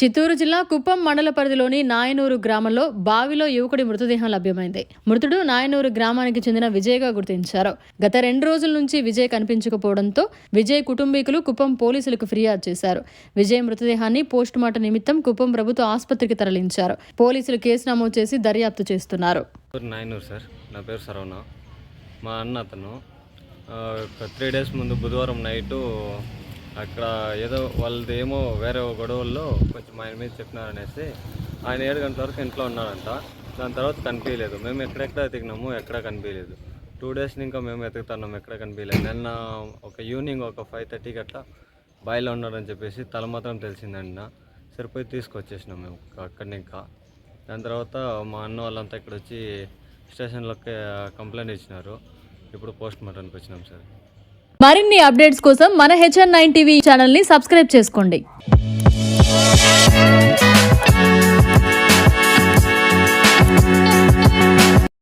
చిత్తూరు జిల్లా కుప్పం మండల పరిధిలోని నాయనూరు గ్రామంలో బావిలో యువకుడి మృతదేహం లభ్యమైంది. మృతుడు నాయనూరు గ్రామానికి చెందిన విజయ్గా గుర్తించారు. గత 2 రోజుల నుంచి విజయ్ కనిపించకపోవడంతో విజయ్ కుటుంబీకులు కుప్పం పోలీసులకు ఫిర్యాదు చేశారు. విజయ్ మృతదేహాన్ని పోస్టుమార్టం నిమిత్తం కుప్పం ప్రభుత్వ ఆసుపత్రికి తరలించారు. పోలీసులు కేసు నమోదు చేసి దర్యాప్తు చేస్తున్నారు. నాయనూరు సార్, నా పేరు సరవణ. మా అన్న అతను 3 డేస్ ముందు బుధవారం నైటు అక్కడ ఏదో వాళ్ళది ఏమో వేరే గొడవల్లో కొంచెం ఆయన మీద చెప్పినారనేసి ఆయన 7 గంటల వరకు ఇంట్లో ఉన్నాడంట. దాని తర్వాత కనిపించలేదు. మేము ఎక్కడెక్కడ ఎతికినాము, ఎక్కడా కనిపించలేదు. 2 డేస్ ఇంకా మేము ఎతుకుతున్నాము, ఎక్కడ కనిపించలేదు. నిన్న ఒక ఈవినింగ్ ఒక 5:30కి అట్లా బాయిలో ఉన్నాడని చెప్పేసి తల మాత్రం తెలిసిందండి. సరిపోయి తీసుకొచ్చేసినాం మేము అక్కడిని. ఇంకా దాని తర్వాత మా అన్న వాళ్ళంతా ఇక్కడ వచ్చి స్టేషన్లోకి కంప్లైంట్ ఇచ్చినారు. ఇప్పుడు పోస్ట్ మార్టంకి వచ్చినాం సార్. మరిన్ని అప్డేట్స్ కోసం మన HN9 టీవీ ఛానల్ని సబ్స్క్రైబ్ చేసుకోండి.